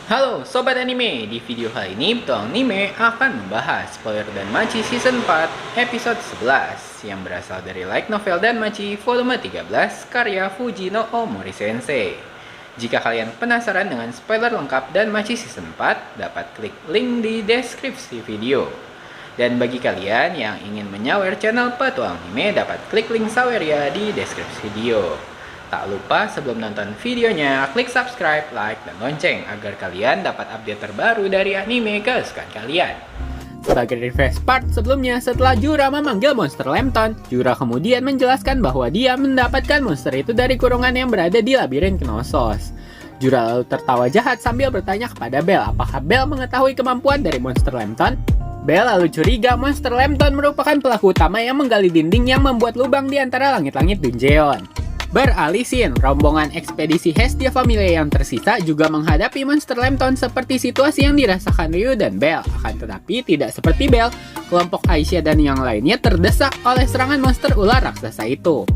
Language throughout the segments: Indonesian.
Halo Sobat Anime, di video kali ini Betul Anime akan membahas spoiler Danmachi Season 4 episode 11 yang berasal dari light novel Danmachi volume 13 karya Fujino Omori Sensei. Jika kalian penasaran dengan spoiler lengkap Danmachi Season 4, dapat klik link di deskripsi video. Dan bagi kalian yang ingin menyawer channel Petualang Anime, dapat klik link saweria di deskripsi video. Tak lupa sebelum nonton videonya, klik subscribe, like, dan lonceng agar kalian dapat update terbaru dari anime kesukaan kalian. Sebagai refresh part sebelumnya, setelah Jura memanggil monster Lambton, Jura kemudian menjelaskan bahwa dia mendapatkan monster itu dari kurungan yang berada di labirin Knossos. Jura lalu tertawa jahat sambil bertanya kepada Bell apakah Bell mengetahui kemampuan dari monster Lambton. Bell lalu curiga monster Lambton merupakan pelaku utama yang menggali dinding yang membuat lubang di antara langit-langit Dungeon. Beralih scene, rombongan ekspedisi Hestia Familia yang tersisa juga menghadapi monster Lambton seperti situasi yang dirasakan Ryu dan Bell. Akan tetapi tidak seperti Bell, kelompok Aisyah dan yang lainnya terdesak oleh serangan monster ular raksasa itu.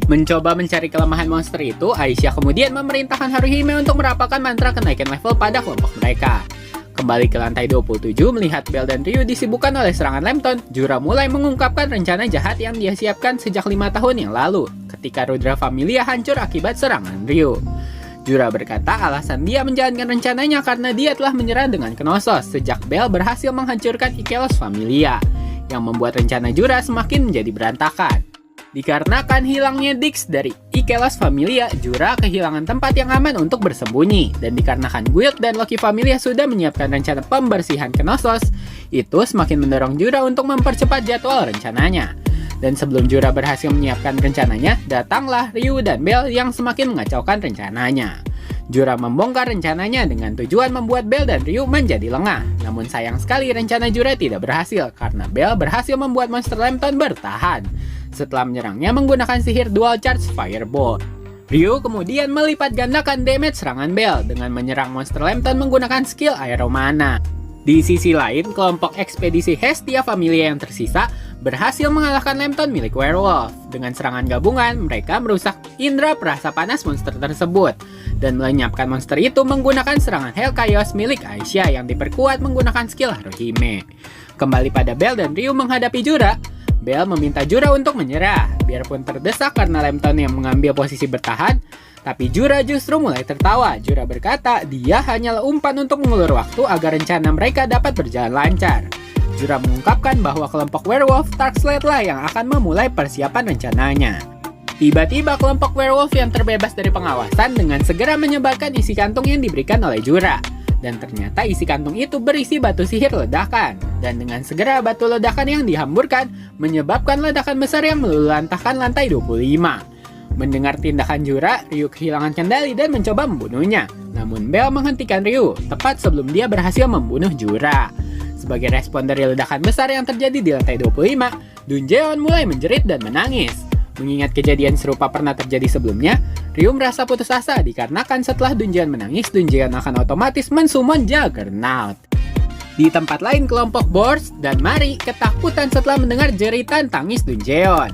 Mencoba mencari kelemahan monster itu, Aisyah kemudian memerintahkan Haruhime untuk merapalkan mantra kenaikan level pada kelompok mereka. Kembali ke lantai 27, melihat Bell dan Ryu disibukkan oleh serangan Lambton, Jura mulai mengungkapkan rencana jahat yang dia siapkan sejak 5 tahun yang lalu, ketika Rudra Familia hancur akibat serangan Ryu. Jura berkata alasan dia menjalankan rencananya karena dia telah menyerah dengan Knossos sejak Bell berhasil menghancurkan Ikelos Familia, yang membuat rencana Jura semakin menjadi berantakan. Dikarenakan hilangnya Dix dari Ikelos Familia, Jura kehilangan tempat yang aman untuk bersembunyi. Dan dikarenakan Guild dan Loki Familia sudah menyiapkan rencana pembersihan Knossos, itu semakin mendorong Jura untuk mempercepat jadwal rencananya. Dan sebelum Jura berhasil menyiapkan rencananya, datanglah Ryu dan Bell yang semakin mengacaukan rencananya. Jura membongkar rencananya dengan tujuan membuat Bell dan Ryu menjadi lengah. Namun sayang sekali rencana Jura tidak berhasil karena Bell berhasil membuat monster Lambton bertahan setelah menyerangnya menggunakan sihir Dual Charge Fireball. Ryu kemudian melipat gandakan damage serangan Bell dengan menyerang monster Lambton menggunakan skill Aeromana. Di sisi lain, kelompok ekspedisi Hestia Familia yang tersisa berhasil mengalahkan Lambton milik Werewolf. Dengan serangan gabungan, mereka merusak indera perasa panas monster tersebut dan melenyapkan monster itu menggunakan serangan Hell Chaos milik Aisyah yang diperkuat menggunakan skill Haruhime. Kembali pada Bell dan Ryu menghadapi Jura, Bell meminta Jura untuk menyerah, biarpun terdesak karena Lambton yang mengambil posisi bertahan, tapi Jura justru mulai tertawa. Jura berkata dia hanyalah umpan untuk mengulur waktu agar rencana mereka dapat berjalan lancar. Jura mengungkapkan bahwa kelompok Werewolf Darkslate lah yang akan memulai persiapan rencananya. Tiba-tiba kelompok Werewolf yang terbebas dari pengawasan dengan segera menyebarkan isi kantung yang diberikan oleh Jura. Dan ternyata isi kantung itu berisi batu sihir ledakan. Dan dengan segera batu ledakan yang dihamburkan menyebabkan ledakan besar yang meluluhlantahkan lantai 25. Mendengar tindakan Jura, Ryu kehilangan kendali dan mencoba membunuhnya. Namun Bell menghentikan Ryu, tepat sebelum dia berhasil membunuh Jura. Sebagai respon dari ledakan besar yang terjadi di lantai 25, Dungeon mulai menjerit dan menangis. Mengingat kejadian serupa pernah terjadi sebelumnya, Ryu merasa putus asa dikarenakan setelah Dungeon menangis, Dungeon akan otomatis mensummon Juggernaut. Di tempat lain, kelompok Bors dan Mari ketakutan setelah mendengar jeritan tangis Dungeon.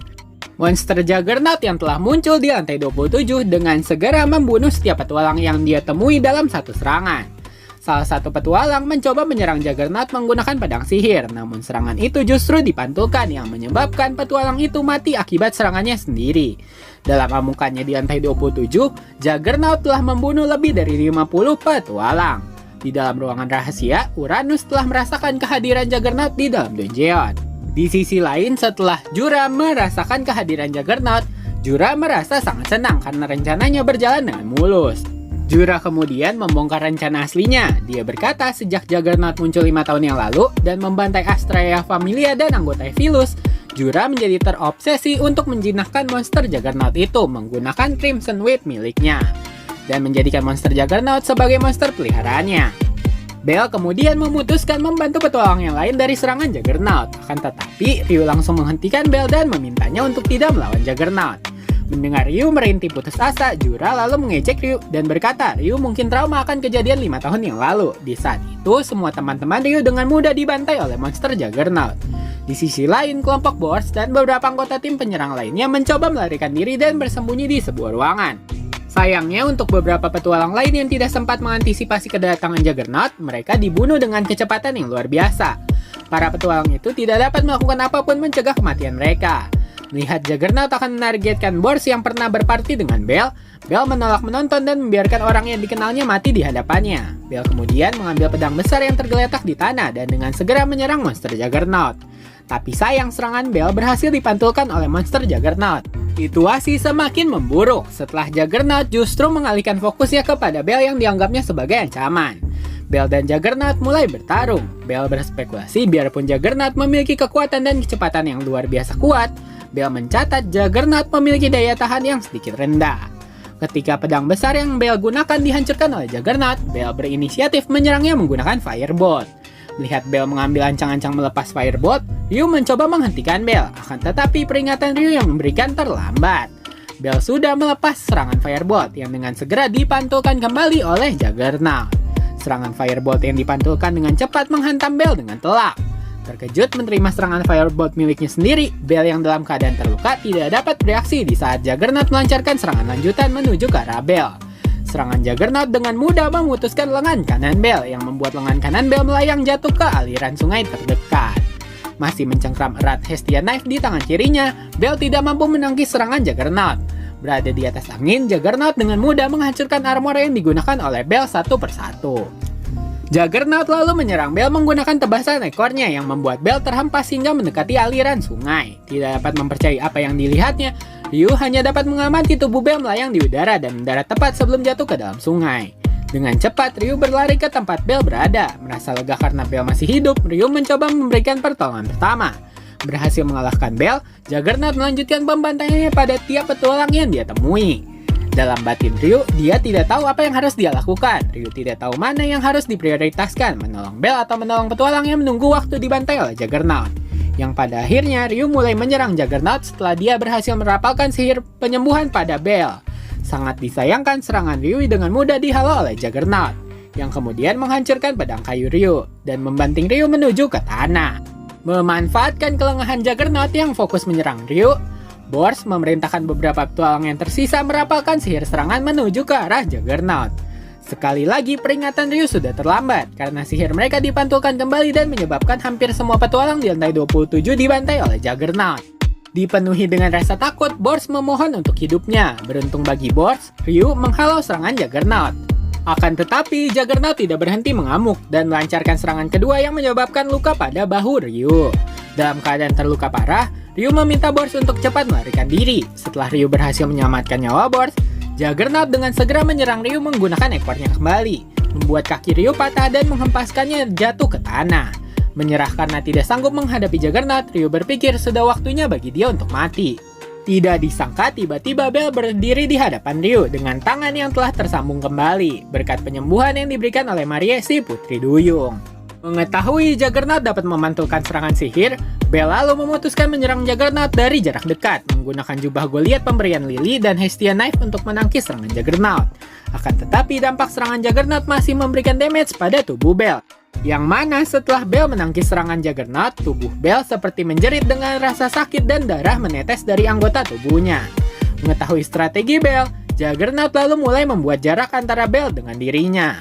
Monster Juggernaut yang telah muncul di lantai 27 dengan segera membunuh setiap petualang yang dia temui dalam satu serangan. Salah satu petualang mencoba menyerang Juggernaut menggunakan pedang sihir, namun serangan itu justru dipantulkan yang menyebabkan petualang itu mati akibat serangannya sendiri. Dalam amukannya di lantai 27, Juggernaut telah membunuh lebih dari 50 petualang. Di dalam ruangan rahasia, Uranus telah merasakan kehadiran Juggernaut di dalam Dungeon. Di sisi lain, setelah Jura merasakan kehadiran Juggernaut, Jura merasa sangat senang karena rencananya berjalan dengan mulus. Jura kemudian membongkar rencana aslinya. Dia berkata sejak Juggernaut muncul 5 tahun yang lalu dan membantai Astraea Familia dan anggota Evilus, Jura menjadi terobsesi untuk menjinakkan monster Juggernaut itu menggunakan Crimson Weight miliknya dan menjadikan monster Juggernaut sebagai monster peliharaannya. Bell kemudian memutuskan membantu petualang yang lain dari serangan Juggernaut. Akan tetapi, Ryu langsung menghentikan Bell dan memintanya untuk tidak melawan Juggernaut. Mendengar Ryu merintih putus asa, Jura lalu mengejek Ryu dan berkata Ryu mungkin trauma akan kejadian 5 tahun yang lalu. Di saat itu, semua teman-teman Ryu dengan mudah dibantai oleh monster Juggernaut. Di sisi lain, kelompok Bors dan beberapa anggota tim penyerang lainnya mencoba melarikan diri dan bersembunyi di sebuah ruangan. Sayangnya untuk beberapa petualang lain yang tidak sempat mengantisipasi kedatangan Juggernaut, mereka dibunuh dengan kecepatan yang luar biasa. Para petualang itu tidak dapat melakukan apapun mencegah kematian mereka. Melihat Juggernaut akan menargetkan Bors yang pernah berparti dengan Bell, Bell menolak menonton dan membiarkan orang yang dikenalnya mati di hadapannya. Bell kemudian mengambil pedang besar yang tergeletak di tanah dan dengan segera menyerang monster Juggernaut. Tapi sayang serangan Bell berhasil dipantulkan oleh monster Juggernaut. Situasi semakin memburuk setelah Juggernaut justru mengalihkan fokusnya kepada Bell yang dianggapnya sebagai ancaman. Bell dan Juggernaut mulai bertarung. Bell berspekulasi biarpun Juggernaut memiliki kekuatan dan kecepatan yang luar biasa kuat, Bell mencatat Juggernaut memiliki daya tahan yang sedikit rendah. Ketika pedang besar yang Bell gunakan dihancurkan oleh Juggernaut, Bell berinisiatif menyerangnya menggunakan Firebolt. Melihat Bell mengambil ancang-ancang melepas Firebolt, Ryu mencoba menghentikan Bell, akan tetapi peringatan Ryu yang memberikan terlambat. Bell sudah melepas serangan Firebolt yang dengan segera dipantulkan kembali oleh Juggernaut. Serangan Firebolt yang dipantulkan dengan cepat menghantam Bell dengan telak. Terkejut menerima serangan Firebolt miliknya sendiri, Bell yang dalam keadaan terluka tidak dapat bereaksi di saat Juggernaut melancarkan serangan lanjutan menuju ke arah Bell. Serangan Juggernaut dengan mudah memutuskan lengan kanan Bell yang membuat lengan kanan Bell melayang jatuh ke aliran sungai terdekat. Masih mencengkram erat Hestia Knife di tangan kirinya, Bell tidak mampu menangkis serangan Juggernaut. Berada di atas angin, Juggernaut dengan mudah menghancurkan armor yang digunakan oleh Bell satu persatu. Juggernaut lalu menyerang Bell menggunakan tebasan ekornya yang membuat Bell terhempas hingga mendekati aliran sungai. Tidak dapat mempercayai apa yang dilihatnya, Ryu hanya dapat mengamati tubuh Bell melayang di udara dan mendarat tepat sebelum jatuh ke dalam sungai. Dengan cepat, Ryu berlari ke tempat Bell berada. Merasa lega karena Bell masih hidup, Ryu mencoba memberikan pertolongan pertama. Berhasil mengalahkan Bell, Juggernaut melanjutkan pembantaiannya pada tiap petualang yang dia temui. Dalam batin Ryu, dia tidak tahu apa yang harus dia lakukan. Ryu tidak tahu mana yang harus diprioritaskan, menolong Bell atau menolong petualang yang menunggu waktu dibantai oleh Juggernaut. Yang pada akhirnya Ryu mulai menyerang Juggernaut setelah dia berhasil merapalkan sihir penyembuhan pada Bell. Sangat disayangkan serangan Ryu dengan mudah dihalau oleh Juggernaut, yang kemudian menghancurkan pedang kayu Ryu dan membanting Ryu menuju ke tanah. Memanfaatkan kelengahan Juggernaut yang fokus menyerang Ryu, Bors memerintahkan beberapa petualang yang tersisa merapalkan sihir serangan menuju ke arah Juggernaut. Sekali lagi peringatan Ryu sudah terlambat karena sihir mereka dipantulkan kembali dan menyebabkan hampir semua petualang di lantai 27 dibantai oleh Juggernaut. Dipenuhi dengan rasa takut, Bors memohon untuk hidupnya. Beruntung bagi Bors, Ryu menghalau serangan Juggernaut. Akan tetapi, Juggernaut tidak berhenti mengamuk dan melancarkan serangan kedua yang menyebabkan luka pada bahu Ryu. Dalam keadaan terluka parah, Ryu meminta Bors untuk cepat melarikan diri. Setelah Ryu berhasil menyelamatkan nyawa Bors, Juggernaut dengan segera menyerang Ryu menggunakan ekornya kembali, membuat kaki Ryu patah dan menghempaskannya jatuh ke tanah. Menyerah karena tidak sanggup menghadapi Juggernaut, Ryu berpikir sudah waktunya bagi dia untuk mati. Tidak disangka tiba-tiba Bell berdiri di hadapan Ryu dengan tangan yang telah tersambung kembali, berkat penyembuhan yang diberikan oleh Marie si Putri Duyung. Mengetahui Juggernaut dapat memantulkan serangan sihir, Bell lalu memutuskan menyerang Juggernaut dari jarak dekat, menggunakan jubah Goliath pemberian Lily dan Hestia Knife untuk menangkis serangan Juggernaut. Akan tetapi dampak serangan Juggernaut masih memberikan damage pada tubuh Bell. Yang mana setelah Bell menangkis serangan Juggernaut, tubuh Bell seperti menjerit dengan rasa sakit dan darah menetes dari anggota tubuhnya. Mengetahui strategi Bell, Juggernaut lalu mulai membuat jarak antara Bell dengan dirinya.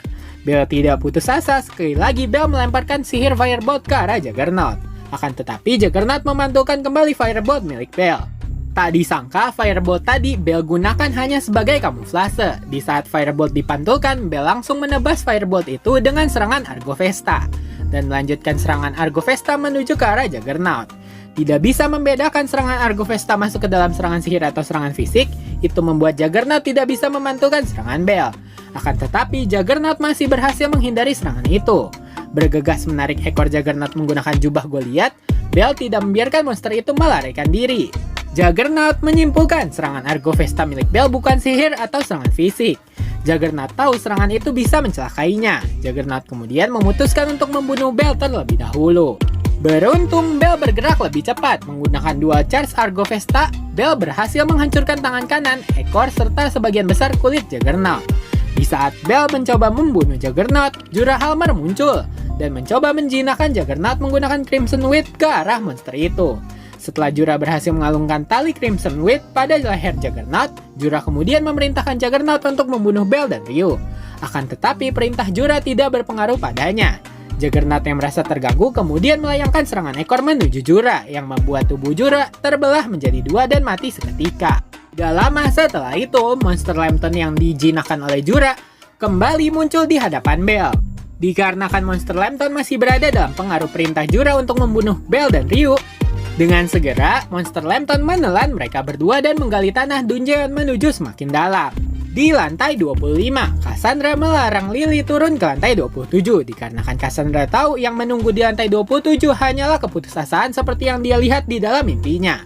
Bell tidak putus asa, sekali lagi Bell melemparkan sihir Firebolt ke arah Juggernaut. Akan tetapi Juggernaut memantulkan kembali Firebolt milik Bell. Tak disangka Firebolt tadi Bell gunakan hanya sebagai kamuflase. Di saat Firebolt dipantulkan, Bell langsung menebas Firebolt itu dengan serangan Argo Vesta dan melanjutkan serangan Argo Vesta menuju ke arah Juggernaut. Tidak bisa membedakan serangan Argo Vesta masuk ke dalam serangan sihir atau serangan fisik, itu membuat Juggernaut tidak bisa memantulkan serangan Bell. Akan tetapi Juggernaut masih berhasil menghindari serangan itu. Bergegas menarik ekor Juggernaut menggunakan jubah Goliath, Bell tidak membiarkan monster itu melarikan diri. Juggernaut menyimpulkan serangan Argo Vesta milik Bell bukan sihir atau serangan fisik. Juggernaut tahu serangan itu bisa mencelakainya. Juggernaut kemudian memutuskan untuk membunuh Bell terlebih dahulu. Beruntung Bell bergerak lebih cepat. Menggunakan dual charge Argo Vesta, Bell berhasil menghancurkan tangan kanan, ekor, serta sebagian besar kulit Juggernaut. Di saat Bell mencoba membunuh Juggernaut, Jurahalmer muncul dan mencoba menjinakkan Juggernaut menggunakan Crimson Wit ke arah monster itu. Setelah Jura berhasil mengalungkan tali Crimson Wheat pada leher Juggernaut, Jura kemudian memerintahkan Juggernaut untuk membunuh Bell dan Ryu. Akan tetapi perintah Jura tidak berpengaruh padanya. Juggernaut yang merasa terganggu kemudian melayangkan serangan ekor menuju Jura yang membuat tubuh Jura terbelah menjadi dua dan mati seketika. Gak lama setelah itu, monster Lambton yang dijinakkan oleh Jura kembali muncul di hadapan Bell. Dikarenakan monster Lambton masih berada dalam pengaruh perintah Jura untuk membunuh Bell dan Ryu, dengan segera monster Lambton menelan mereka berdua dan menggali tanah dungeon menuju semakin dalam. Di lantai 25, Cassandra melarang Lily turun ke lantai 27 dikarenakan Cassandra tahu yang menunggu di lantai 27 hanyalah keputusasaan seperti yang dia lihat di dalam mimpinya.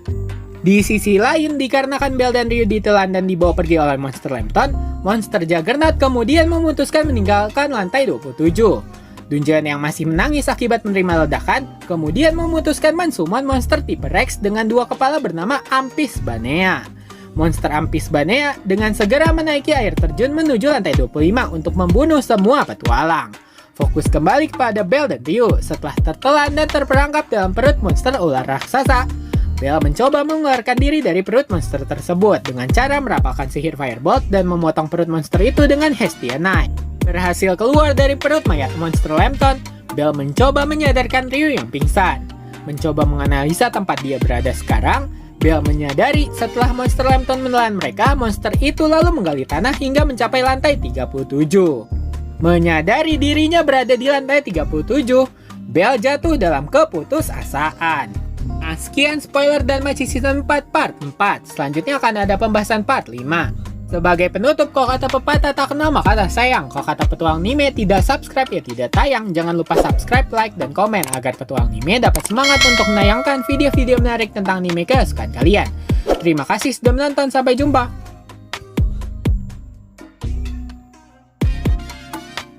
Di sisi lain, dikarenakan Bell dan Ryu ditelan dan dibawa pergi oleh monster Lambton, monster Juggernaut kemudian memutuskan meninggalkan lantai 27. Dungeon yang masih menangis akibat menerima ledakan, kemudian memutuskan mensummon monster tipe Rex dengan dua kepala bernama Ampis Banea. Monster Ampis Banea dengan segera menaiki air terjun menuju lantai 25 untuk membunuh semua petualang. Fokus kembali kepada Bell dan Ryu setelah tertelan dan terperangkap dalam perut monster ular raksasa. Bell mencoba mengeluarkan diri dari perut monster tersebut dengan cara merapalkan sihir Firebolt dan memotong perut monster itu dengan Hestia Knife. Berhasil keluar dari perut mayat monster Lambton, Bell mencoba menyadarkan Ryu yang pingsan. Mencoba menganalisa tempat dia berada sekarang, Bell menyadari setelah monster Lambton menelan mereka, monster itu lalu menggali tanah hingga mencapai lantai 37. Menyadari dirinya berada di lantai 37, Bell jatuh dalam keputusasaan. Nah, sekian spoiler Danmachi Season 4 Part 4. Selanjutnya akan ada pembahasan Part 5. Sebagai penutup, kalau kata pepatah tak kenal maka tak sayang. Kalau kata petualang anime tidak subscribe ya tidak tayang. Jangan lupa subscribe, like, dan komen agar petualang anime dapat semangat untuk menayangkan video-video menarik tentang anime kesukaan kalian. Terima kasih sudah menonton, sampai jumpa.